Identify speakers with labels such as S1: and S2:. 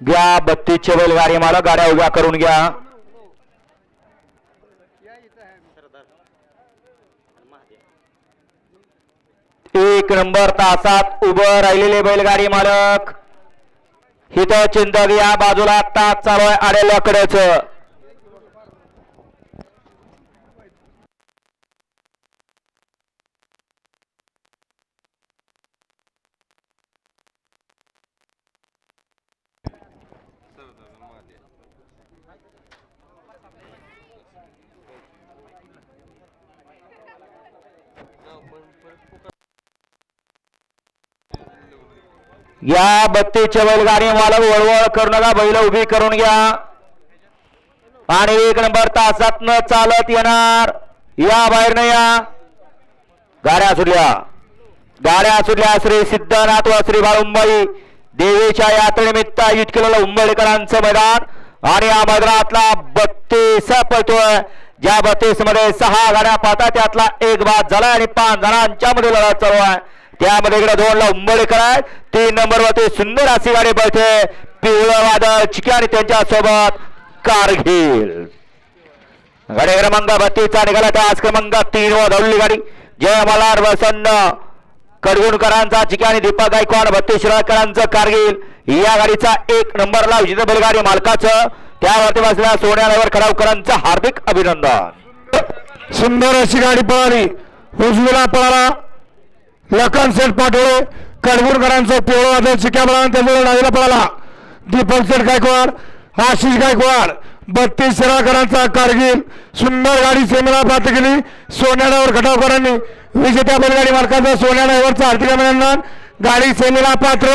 S1: घ्या 32 बैलगाडी मालक, गाड्या उभ्या करून घ्या. एक नंबर तासात उभं राहिलेले बैलगाडी मालक. इथं चिंतक या बाजूला तास चालू आहे आडेल्याकडेच. या 32 बैलगाडी मालक वळवळ करू नका, बैल उभी करून घ्या. आणि एक नंबर तासात न चालत येणार. या बाहेर न या. गाड्या सुटल्या, गाड्या सुटल्या. श्री सिद्धनाथ व श्री बाळुंबाई देवीच्या यात्रेनिमित्त आयोजित केलेलं उंबरकरांचं मैदान. आणि या मैदानातला 32 पळतोय. ज्या 32 मध्ये 6 गाड्या पाहतात, त्यातला एक बाद झाला आणि 5 जणांच्या मध्ये लढत चालू आहे. त्यामध्ये इकडे 2 ला उंबरकर आहे. 3 नंबर वरती सुंदर अशी गाडी पळते पिवळं वादळ चिक्या आणि त्यांच्या सोबत कारगिल. गाडी क्रमांक 32 निघाला. तास क्रमांक 3 वर धावलेली गाडी जय मल्हार वसंत कडगुणकरांचा चिक्या आणि दीपक गायकवाड 32 शिराळकरांचं कारगिल. या गाडीचा 1 नंबरला विजेता बैलगाडी मालकाचं त्यावरती बसलेल्या सोन्यावर खडावकरांचं हार्दिक अभिनंदन.
S2: सुंदर अशी गाडी पळाली. उजवीला पळाला लखन सेठ पाटोळे कडगुणकरांचं पिवळं वादळ चिक्या पळाला. त्यामुळे डावीला पळाला दीपक सेठ गायकवाड आशिष गायकवाड 32 शिराळकरांचा कारगिल. सुंदर गाडी सेमीला प्राप्त केली. सोन्यावर खटावकरांनी विजेत्या बैलगाडी मालकाचं सोन्यावरचं हार्दिक अभिनंदन. गाडी सेमीला पात्र.